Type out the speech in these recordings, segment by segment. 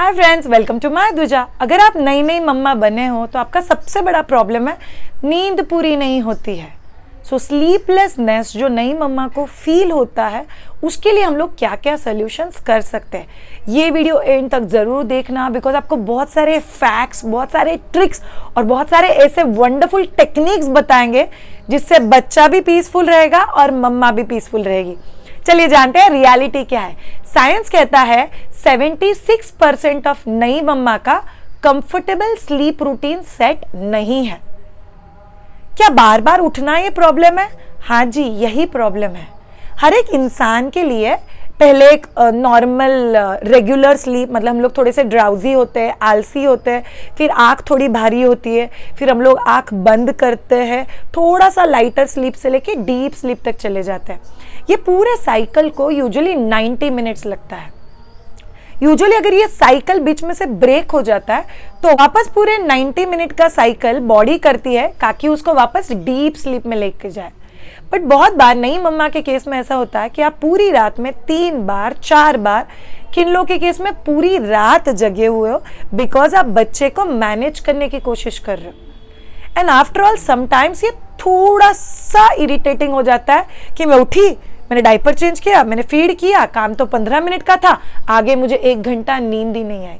Hi friends, welcome to my Dwija. अगर आप नई नई मम्मा बने हो तो आपका सबसे बड़ा प्रॉब्लम है नींद पूरी नहीं होती है। सो स्लीपलेसनेस जो नई मम्मा को फील होता है उसके लिए हम लोग क्या क्या सोल्यूशंस कर सकते हैं, ये वीडियो एंड तक ज़रूर देखना, बिकॉज आपको बहुत सारे फैक्ट्स, बहुत सारे ट्रिक्स और बहुत सारे ऐसे वंडरफुल टेक्निक्स बताएंगे जिससे बच्चा भी पीसफुल रहेगा और मम्मा भी पीसफुल रहेगी। चलिए जानते हैं रियलिटी क्या है। साइंस कहता है 76% ऑफ नई मम्मा का कंफर्टेबल स्लीप रूटीन सेट नहीं है। क्या बार बार उठना ये प्रॉब्लम है? हाँ जी, यही प्रॉब्लम है। हर एक इंसान के लिए पहले एक नॉर्मल रेगुलर स्लीप, मतलब हम लोग थोड़े से ड्राउजी होते हैं, आलसी होते हैं, फिर आँख थोड़ी भारी होती है, फिर हम लोग आँख बंद करते हैं, थोड़ा सा लाइटर स्लीप से लेके डीप स्लीप तक चले जाते हैं। ये पूरे साइकिल को यूजुअली 90 मिनट्स लगता है। यूजुअली अगर ये साइकिल बीच में से ब्रेक हो जाता है तो वापस पूरे 90 मिनट का साइकिल बॉडी करती है ताकि उसको वापस डीप स्लीप में लेके जाए। बट बहुत बार नई मम्मा के केस में ऐसा होता है कि आप पूरी रात में 3 बार 4 बार, किन लोगों के केस में पूरी रात जगे हुए हो, बिकॉज आप बच्चे को मैनेज करने की कोशिश कर रहे हो। एंड आफ्टर ऑल समटाइम्स ये थोड़ा सा इरिटेटिंग हो जाता है कि मैं उठी, मैंने डायपर चेंज किया, मैंने फीड किया, काम तो 15 मिनट का था, आगे मुझे 1 घंटा नींद ही नहीं आई।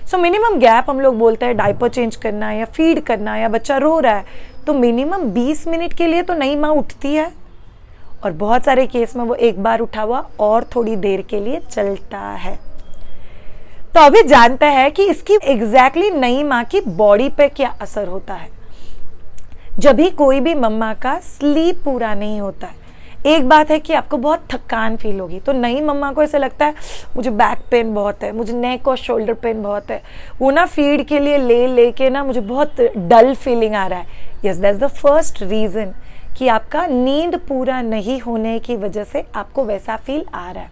सो मिनिमम गैप हम लोग बोलते हैं डायपर चेंज करना या फीड करना या बच्चा रो रहा है तो मिनिमम 20 मिनट के लिए तो नई माँ उठती है, और बहुत सारे केस में वो एक बार उठा हुआ और थोड़ी देर के लिए चलता है। तो अभी जानते हैं कि इसकी एग्जैक्टली नई माँ की बॉडी पे क्या असर होता है। जब भी कोई भी मम्मा का स्लीप पूरा नहीं होता है, एक बात है कि आपको बहुत थकान फील होगी। तो नई मम्मा को ऐसे लगता है मुझे बैक पेन बहुत है, मुझे नेक और शोल्डर पेन बहुत है, वो ना फीड के लिए लेके ना मुझे बहुत डल फीलिंग आ रहा है। Yes, that's the first reason कि आपका नींद पूरा नहीं होने की वजह से आपको वैसा फील आ रहा है।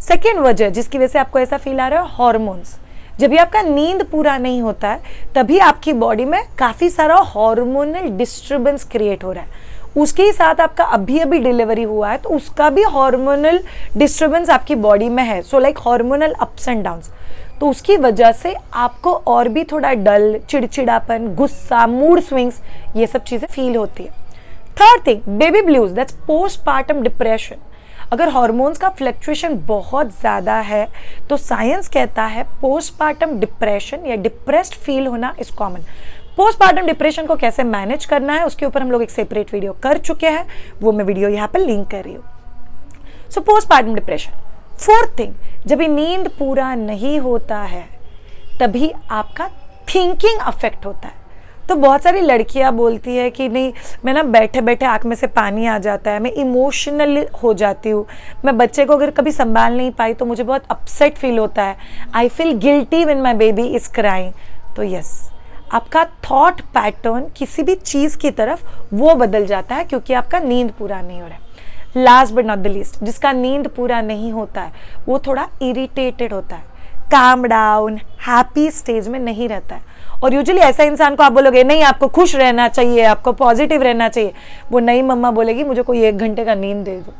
सेकेंड वजह जिसकी वजह से आपको ऐसा फील आ रहा है, हॉर्मोन्स। जब भी आपका नींद पूरा नहीं होता है तभी आपकी बॉडी में काफ़ी सारा हार्मोनल डिस्टर्बेंस क्रिएट हो रहा है। उसके ही साथ आपका अभी अभी डिलीवरी हुआ है तो उसका भी हार्मोनल डिस्टर्बेंस आपकी बॉडी में है। So like hormonal ups and downs. तो उसकी वजह से आपको और भी थोड़ा डल, चिड़चिड़ापन, गुस्सा, मूड स्विंग्स, ये सब चीज़ें फील होती है। Third thing, baby blues, that's postpartum depression. अगर हार्मोन्स का फ्लक्चुएशन बहुत ज़्यादा है तो साइंस कहता है पोस्टपार्टम डिप्रेशन या डिप्रेस्ड फील होना इज कॉमन। पोस्टपार्टम डिप्रेशन को कैसे मैनेज करना है उसके ऊपर हम लोग एक सेपरेट वीडियो कर चुके हैं, वो मैं वीडियो यहाँ पर लिंक कर रही हूँ। सो पोस्टपार्टम डिप्रेशन। फोर्थ थिंग, जब ये नींद पूरा नहीं होता है तभी आपका थिंकिंग अफेक्ट होता है। तो बहुत सारी लड़कियां बोलती है कि नहीं, मैं ना बैठे बैठे आँख में से पानी आ जाता है, मैं इमोशनल हो जाती हूँ, मैं बच्चे को अगर कभी संभाल नहीं पाई तो मुझे बहुत अपसेट फील होता है, I feel guilty when my baby is crying. तो यस, आपका थॉट पैटर्न किसी भी चीज़ की तरफ वो बदल जाता है क्योंकि आपका नींद पूरा नहीं हो रहा है। Last but not the least, जिसका नींद पूरा नहीं होता है वो थोड़ा इरिटेटेड होता है, काम डाउन, हैप्पी स्टेज में नहीं रहता है। और यूजुअली ऐसा इंसान को आप बोलोगे नहीं आपको खुश रहना चाहिए, आपको पॉजिटिव रहना चाहिए, वो नई मम्मा बोलेगी मुझे कोई 1 घंटे का नींद दे दो।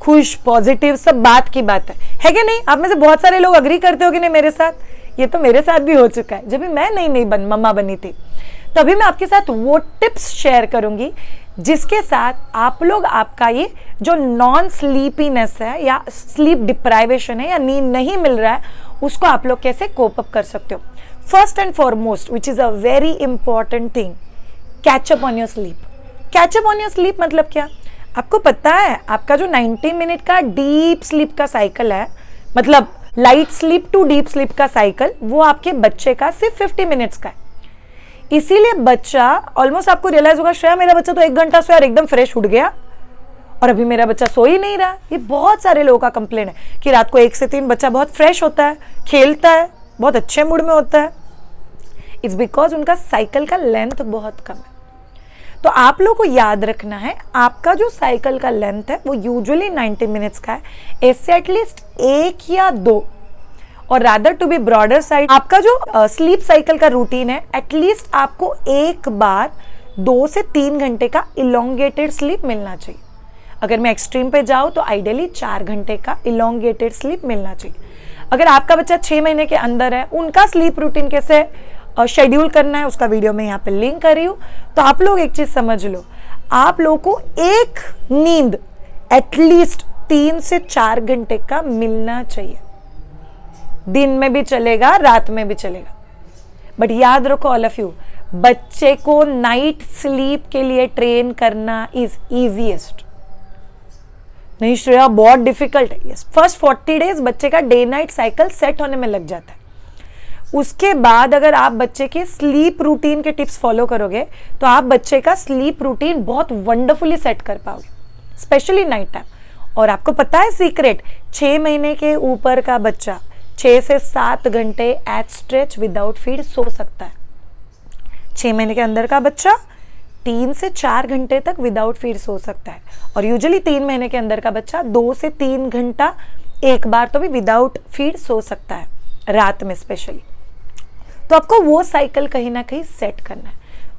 खुश, पॉजिटिव, सब बात की बात है कि नहीं? आप में से बहुत सारे लोग अग्री करते हो कि नहीं मेरे साथ? ये तो मेरे साथ भी हो चुका है। जब भी मैं नई मम्मा बनी थी तभी मैं आपके साथ वो टिप्स शेयर करूंगी जिसके साथ आप लोग आपका ये जो नॉन स्लीपीनेस है या स्लीप डिप्राइवेशन है या नींद नहीं मिल रहा है उसको आप लोग कैसे कोप अप कर सकते हो। First and foremost which is a very important thing, catch up on your sleep. Catch up on your sleep मतलब क्या? आपको पता है आपका जो 90 मिनट का डीप स्लीप का साइकिल है, मतलब light sleep to deep sleep का साइकिल, वो आपके बच्चे का सिर्फ 50 मिनट्स का है। इसीलिए बच्चा ऑलमोस्ट आपको रियलाइज होगा, श्रेया मेरा बच्चा तो 1 घंटा सोया और एकदम फ्रेश उठ गया और अभी मेरा बच्चा सो ही नहीं रहा। ये बहुत सारे लोगों का कंप्लेन है कि रात को 1 से 3 बच्चा बहुत फ्रेश होता है, खेलता है, बहुत अच्छे मूड में होता है। इट्स बिकॉज उनका साइकिल का लेंथ बहुत कम है। तो आप लोगों को याद रखना है आपका जो साइकिल का लेंथ है वो यूजुअली 90 मिनट्स का है, इससे एटलीस्ट 1 या 2, और rather to be broader side आपका जो स्लीप साइकिल का रूटीन है एटलीस्ट आपको एक बार 2 से 3 घंटे का इलोंगेटेड स्लीप मिलना चाहिए। अगर मैं एक्सट्रीम पे जाऊँ तो आइडियली 4 घंटे का इलोंगेटेड स्लीप मिलना चाहिए। अगर आपका बच्चा 6 महीने के अंदर है, उनका स्लीप रूटीन कैसे शेड्यूल करना है उसका वीडियो मैं यहाँ पे लिंक कर रही हूँ। तो आप लोग एक चीज समझ लो, आप लोगों को एक नींद एटलीस्ट 3 से 4 घंटे का मिलना चाहिए। दिन में भी चलेगा, रात में भी चलेगा, बट याद रखो ऑल ऑफ यू, बच्चे को नाइट स्लीप के लिए ट्रेन करना इज इजीएस्ट। नहीं श्रेया, बहुत डिफिकल्ट है। यस, फर्स्ट 40 डेज बच्चे का डे नाइट साइकिल सेट होने में लग जाता है। उसके बाद अगर आप बच्चे के स्लीप रूटीन के टिप्स फॉलो करोगे तो आप बच्चे का स्लीप रूटीन बहुत वंडरफुली सेट कर पाओगे, स्पेशली नाइट टाइम। और आपको पता है सीक्रेट, 6 महीने के ऊपर का बच्चा 6 से 7 घंटे एट स्ट्रेच विदाउट फीड सो सकता है। 6 महीने के अंदर का बच्चा 3 से 4 घंटे तक विदाउट फीड सो सकता है, और यूजुअली 3 महीने के अंदर का बच्चा 2 से 3 घंटा एक बार तो भी विदाउट फीड सो सकता है, रात में स्पेशली। तो आपको वो साइकिल कहीं ना कहीं सेट करना है।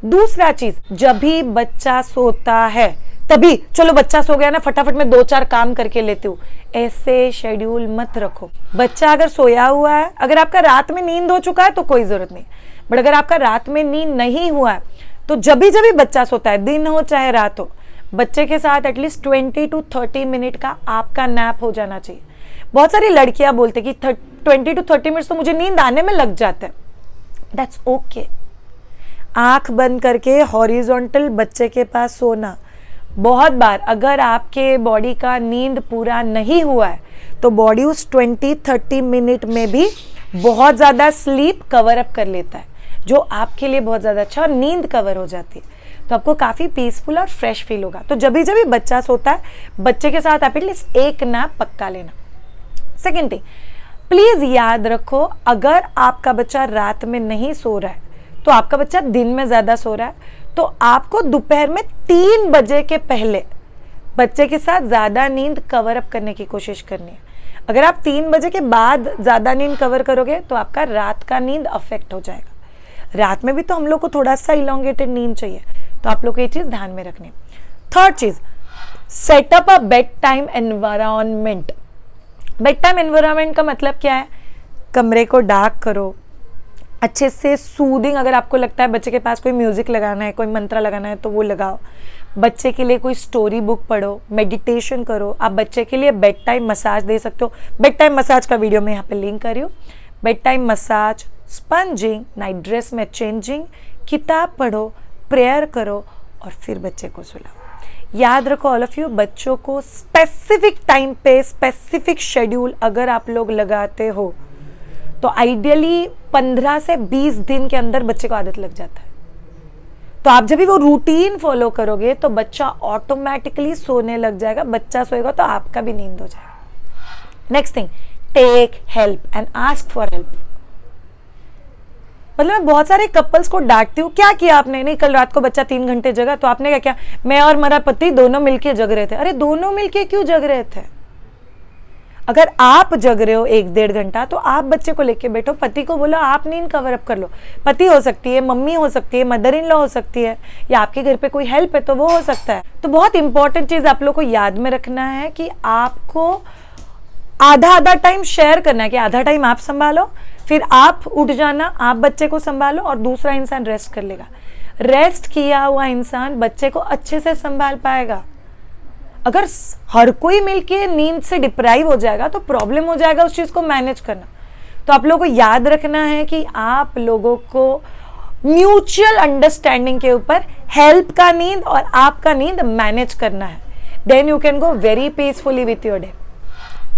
दूसरा चीज, जब भी बच्चा सोता है तभी चलो बच्चा सो गया ना, फटाफट मैं 2-4 काम करके लेती हूँ, ऐसे शेड्यूल मत रखो। बच्चा अगर सोया हुआ है, अगर आपका रात में नींद हो चुका है तो कोई जरूरत नहीं, बट अगर आपका रात में नींद नहीं हुआ है तो जब भी बच्चा सोता है, दिन हो चाहे रात हो, बच्चे के साथ एटलीस्ट 20 to 30 मिनट का आपका नैप हो जाना चाहिए। बहुत सारी लड़कियां बोलते कि 20 to 30 मिनट तो मुझे नींद आने में लग जाता है। That's okay. आंख बंद करके हॉरिजॉन्टल बच्चे के पास सोना। बहुत बार अगर आपके बॉडी का नींद पूरा नहीं हुआ है तो बॉडी उस 20-30 मिनट में भी बहुत ज्यादा स्लीप कवर अप कर लेता है, जो आपके लिए बहुत ज्यादा अच्छा, और नींद कवर हो जाती है तो आपको काफी पीसफुल और फ्रेश फील होगा। तो जब भी बच्चा सोता है, बच्चे के साथ आप एटलीस्ट एक नैप पक्का लेना। सेकेंड थिंग, प्लीज याद रखो, अगर आपका बच्चा रात में नहीं सो रहा है तो आपका बच्चा दिन में ज्यादा सो रहा है, तो आपको दोपहर में 3 बजे के पहले बच्चे के साथ ज्यादा नींद कवर अप करने की कोशिश करनी है। अगर आप 3 बजे के बाद ज्यादा नींद कवर करोगे तो आपका रात का नींद अफेक्ट हो जाएगा। रात में भी तो हम लोग को थोड़ा सा इलोंगेटेड नींद चाहिए, तो आप लोग को ये चीज ध्यान में रखनी। थर्ड चीज, setup a bed time environment. Bed time environment का मतलब क्या है? कमरे को डार्क करो, अच्छे से सूदिंग, अगर आपको लगता है बच्चे के पास कोई म्यूजिक लगाना है, कोई मंत्र लगाना है तो वो लगाओ। बच्चे के लिए कोई स्टोरी बुक पढ़ो, मेडिटेशन करो। आप बच्चे के लिए बेड टाइम मसाज दे सकते हो। बेड टाइम मसाज का वीडियो मैं यहाँ पे लिंक कर रही हूँ। Bed time massage, spongin, night dress में चेंजिंग, किताब पढ़ो, प्रेयर करो और फिर बच्चे को सुलाओ। याद रखो ऑल ऑफ यू, बच्चों को स्पेसिफिक टाइम पे स्पेसिफिक शेड्यूल अगर आप लोग लगाते हो तो आइडियली 15 से 20 दिन के अंदर बच्चे को आदत लग जाता है। तो आप जब भी वो रूटीन फॉलो करोगे to बच्चा ऑटोमेटिकली सोने लग जाएगा। बच्चा सोएगा तो आपका भी नींद हो जाएगा। Next thing, take help and ask for help. मतलब मैं बहुत सारे कपल्स को डांटती हूँ, क्या किया आपने? नहीं, कल रात को बच्चा 3 घंटे जगा तो आपने क्या किया? मैं और मेरा पति दोनों मिलके जग रहे थे। अरे दोनों मिलके क्यों जग रहे थे? अगर आप जग रहे हो 1-1.5 घंटा तो आप बच्चे को लेके बैठो, पति को बोलो आप नींद कवर अप कर लो। पति हो सकती है, मम्मी हो सकती है, मदर इन लॉ हो सकती है, या आपके घर पे कोई हेल्प है तो वो हो सकता है। तो बहुत इंपॉर्टेंट चीज आप लोग को याद में रखना है कि आपको आधा टाइम शेयर करना है, कि आधा टाइम आप संभालो, फिर आप उठ जाना, आप बच्चे को संभालो और दूसरा इंसान रेस्ट कर लेगा। रेस्ट किया हुआ इंसान बच्चे को अच्छे से संभाल पाएगा। अगर हर कोई मिलके नींद से डिप्राइव हो जाएगा तो प्रॉब्लम हो जाएगा उस चीज को मैनेज करना। तो आप लोगों को याद रखना है कि आप लोगों को म्यूचुअल अंडरस्टैंडिंग के ऊपर हेल्प का नींद और आपका नींद मैनेज करना है। Then you can go very peacefully with your day.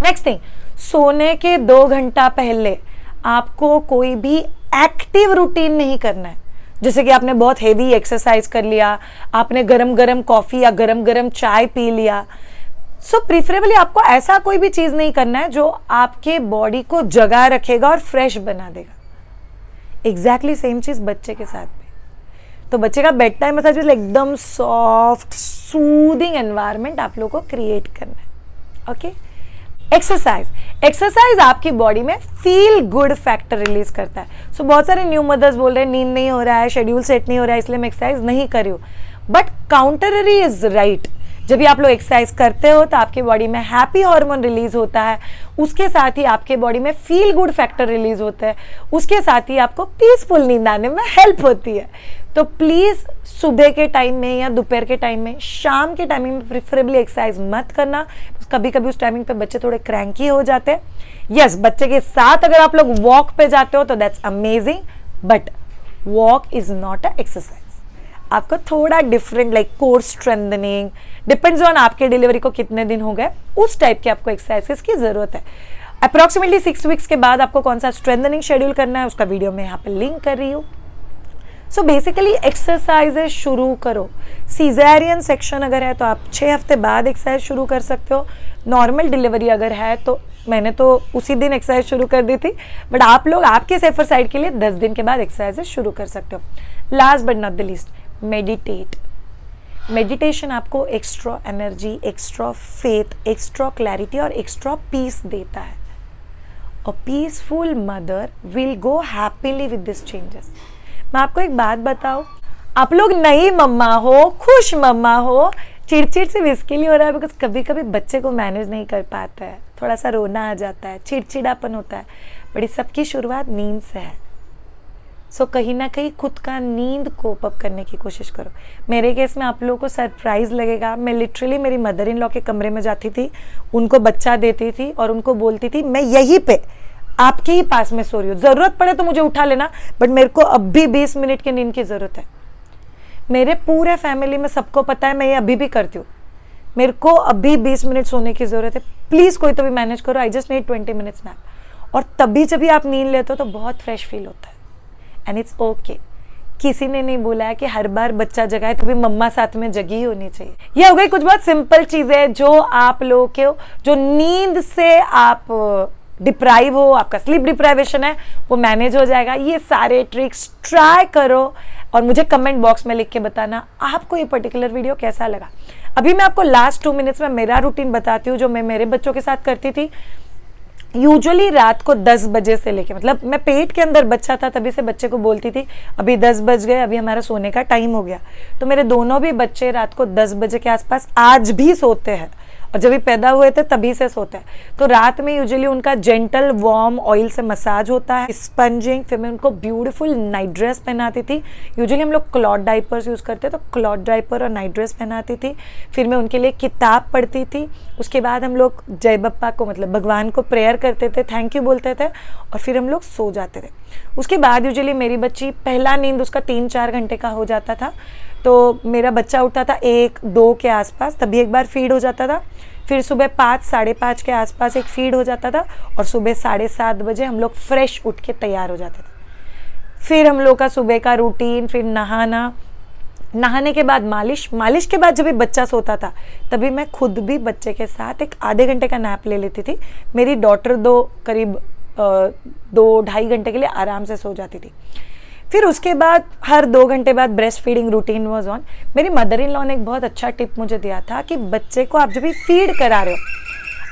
Next thing, सोने के 2 घंटा पहले आपको कोई भी एक्टिव रूटीन नहीं करना है। जैसे कि आपने बहुत हेवी एक्सरसाइज कर लिया, आपने गरम गरम कॉफी या गरम गरम चाय पी लिया। सो प्रिफरेबली आपको ऐसा कोई भी चीज नहीं करना है जो आपके बॉडी को जगा रखेगा और फ्रेश बना देगा। एग्जैक्टली सेम चीज बच्चे के साथ भी। तो बच्चे का बेड टाइम मसाज एकदम सॉफ्ट सूदिंग एनवायरनमेंट आप लोग को क्रिएट करना है। ओके, एक्सरसाइज आपकी बॉडी में फील गुड फैक्टर रिलीज करता है। सो बहुत सारे न्यू मदर्स बोल रहे हैं नींद नहीं हो रहा है, शेड्यूल सेट नहीं हो रहा है, इसलिए मैं एक्सरसाइज नहीं कर रही हूँ। बट काउंटररी इज राइट जब भी आप लोग एक्सरसाइज करते हो तो आपके बॉडी में हैप्पी हार्मोन रिलीज होता है, उसके साथ ही आपके बॉडी में फील गुड फैक्टर रिलीज होता है, उसके साथ ही आपको पीसफुल नींद आने में हेल्प होती है। तो प्लीज़ सुबह के टाइम में या दोपहर के टाइम में, शाम के टाइमिंग में प्रेफरेबली एक्सरसाइज मत करना। कभी कभी उस टाइमिंग पे बच्चे थोड़े क्रैंकी हो जाते हैं। यस, बच्चे के साथ अगर आप लोग वॉक पे जाते हो तो that's amazing, but walk is not a exercise. आपको थोड़ा different like core strengthening, depends on आपके डिलीवरी को कितने दिन हो गए, उस टाइप के आपको एक्सरसाइजेस की जरूरत है। अप्रोक्सीमेटली 6 वीक्स के बाद आपको कौन सा स्ट्रेंथनिंग शेड्यूल करना है उसका वीडियो मैं यहाँ पे लिंक कर रही हूँ। सो बेसिकली एक्सरसाइजेस शुरू करो। सीज़ेरियन सेक्शन अगर है तो आप 6 हफ्ते बाद एक्सरसाइज शुरू कर सकते हो। नॉर्मल डिलीवरी अगर है तो मैंने तो उसी दिन एक्सरसाइज शुरू कर दी थी, बट आप लोग आपके सेफर साइड के लिए 10 दिन के बाद एक्सरसाइजेस शुरू कर सकते हो। Last but not the least, meditate. Meditation आपको extra energy, extra faith, extra clarity और एक्स्ट्रा पीस देता है। A peaceful mother will go happily with this changes. मैं आपको एक बात बताऊं, आप लोग नई मम्मा हो, खुश मम्मा हो, चिड़चिड़ से इसके हो रहा है बिकॉज कभी कभी बच्चे को मैनेज नहीं कर पाता है, थोड़ा सा रोना आ जाता है, चिड़चिड़ापन होता है, बट इस सब की शुरुआत नींद से है। सो कहीं ना कहीं खुद का नींद कोप अप करने की कोशिश करो। मेरे केस में आप लोगों को सरप्राइज लगेगा, मैं लिटरली मेरी मदर इन लॉ के कमरे में जाती थी, उनको बच्चा देती थी और उनको बोलती थी मैं यहीं पे आपके ही पास में सो रही हूँ, जरूरत पड़े तो मुझे उठा लेना, बट मेरे को अब भी 20 मिनट की नींद की जरूरत है। मेरे पूरे फैमिली में सबको पता है मैं ये अभी भी करती हूँ, मेरे को अभी 20 मिनट सोने की जरूरत है, प्लीज कोई तो भी मैनेज करो, I just need 20 minutes nap. और तभी जब भी आप नींद लेते हो तो बहुत फ्रेश फील होता है एंड इट्स ओके। किसी ने नहीं बोला है कि हर बार बच्चा जगाए तभी मम्मा साथ में जगी होनी चाहिए। ये हो गई कुछ बहुत सिंपल चीजें जो आप लोगों के, जो नींद से आप डिप्राइव हो, आपका स्लीप डिप्राइवेशन है, वो मैनेज हो जाएगा। ये सारे ट्रिक्स ट्राई करो और मुझे कमेंट बॉक्स में लिख के बताना आपको ये पर्टिकुलर वीडियो कैसा लगा। अभी मैं आपको लास्ट 2 मिनट्स में मेरा रूटीन बताती हूँ जो मैं मेरे बच्चों के साथ करती थी। यूजुअली रात को 10 बजे से लेके, मतलब मैं पेट के अंदर बच्चा था तभी से बच्चे को बोलती थी अभी 10 बज गए, अभी हमारा सोने का टाइम हो गया। तो मेरे दोनों भी बच्चे रात को 10 बजे के आसपास आज भी सोते हैं और जब भी पैदा हुए थे तभी से सोते हैं। तो रात में यूजुअली उनका जेंटल वार्म ऑयल से मसाज होता है, स्पंजिंग, फिर मैं उनको ब्यूटीफुल नाइट ड्रेस पहनाती थी। यूजुअली हम लोग क्लॉथ डाइपर्स यूज़ करते तो क्लॉथ डाइपर और नाइट ड्रेस पहनाती थी। फिर मैं उनके लिए किताब पढ़ती थी। उसके बाद हम लोग जय बप्पा को, मतलब भगवान को प्रेयर करते थे, थैंक यू बोलते थे और फिर हम लोग सो जाते थे। उसके बाद यूजुअली मेरी बच्ची, पहला नींद उसका 3-4 घंटे का हो जाता था, तो मेरा बच्चा उठता था 1-2 के आसपास, तभी एक बार फीड हो जाता था। फिर सुबह 5-5:30 के आसपास एक फीड हो जाता था और सुबह 7:30 बजे हम लोग फ्रेश उठ के तैयार हो जाते थे। फिर हम लोग का सुबह का रूटीन, फिर नहाना, नहाने के बाद मालिश, मालिश के बाद जब भी बच्चा सोता था तभी मैं खुद भी बच्चे के साथ एक आधे घंटे का नैप ले लेती थी। मेरी डॉटर करीब 2-2.5 घंटे के लिए आराम से सो जाती थी। फिर उसके बाद हर 2 घंटे बाद breast feeding routine was on. मेरी मदर इन लॉ ने एक बहुत अच्छा टिप मुझे दिया था कि बच्चे को आप जब भी फीड करा रहे हो,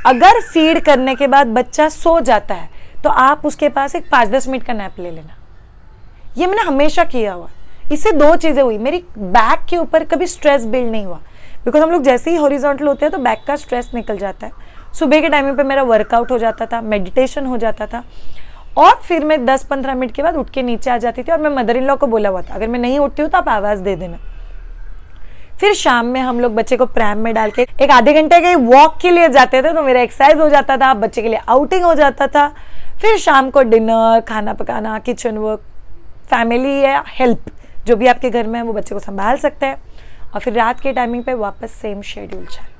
अगर फीड करने के बाद बच्चा सो जाता है तो आप उसके पास एक 5-10 मिनट का नैप ले लेना। ये मैंने हमेशा किया हुआ। इससे 2 चीज़ें हुई, मेरी बैक के ऊपर कभी स्ट्रेस बिल्ड नहीं हुआ, बिकॉज हम लोग जैसे ही हॉरिजॉन्टल होते हैं तो बैक का स्ट्रेस निकल जाता है। सुबह के टाइमिंग पे मेरा वर्कआउट हो जाता था, मेडिटेशन हो जाता था और फिर मैं 10-15 मिनट के बाद उठ के नीचे आ जाती थी। और मैं मदर इन लॉ को बोला हुआ था अगर मैं नहीं उठती हूँ तो आप आवाज़ दे देना। फिर शाम में हम लोग बच्चे को प्रैम में डाल के एक आधे घंटे के वॉक के लिए जाते थे, तो मेरा एक्सरसाइज हो जाता था, बच्चे के लिए आउटिंग हो जाता था। फिर शाम को डिनर, खाना पकाना, किचन वर्क, फैमिली या हेल्प जो भी आपके घर में है वो बच्चे को संभाल सकते हैं। और फिर रात के टाइमिंग पे वापस सेम शेड्यूल चालू।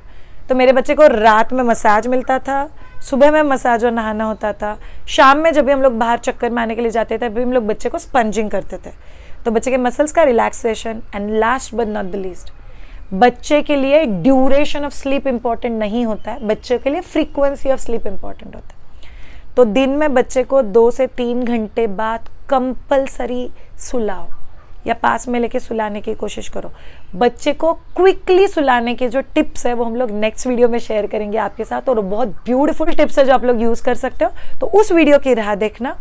तो मेरे बच्चे को रात में मसाज मिलता था, सुबह में मसाज और नहाना होता था। शाम में जब भी हम लोग बाहर चक्कर मारने के लिए जाते थे अभी हम लोग बच्चे को स्पंजिंग करते थे, तो बच्चे के मसल्स का relaxation. And last but not the least, बच्चे के लिए ड्यूरेशन ऑफ स्लीप इंपॉर्टेंट नहीं होता है, बच्चे के लिए फ्रीक्वेंसी ऑफ स्लीप इंपॉर्टेंट होता है। तो दिन में बच्चे को 2 से 3 घंटे बाद कंपल्सरी सुलाओ या पास में लेके सुलाने की कोशिश करो। बच्चे को क्विकली सुलाने के जो टिप्स है वो हम लोग नेक्स्ट वीडियो में शेयर करेंगे आपके साथ, और बहुत ब्यूटीफुल टिप्स है जो आप लोग यूज़ कर सकते हो, तो उस वीडियो की राह देखना।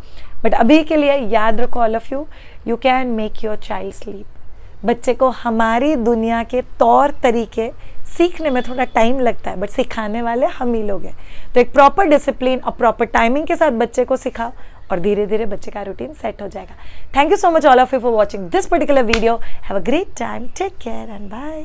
बट अभी के लिए याद रखो all of you can make your child sleep. बच्चे को हमारी दुनिया के तौर तरीके सीखने में थोड़ा टाइम लगता है, बट सिखाने वाले हम ही लोग हैं। तो एक प्रॉपर डिसिप्लिन और प्रॉपर टाइमिंग के साथ बच्चे को सिखाओ और धीरे धीरे बच्चे का रूटीन सेट हो जाएगा। Thank you so much all of you for watching this particular video. Have a great time, take care and bye.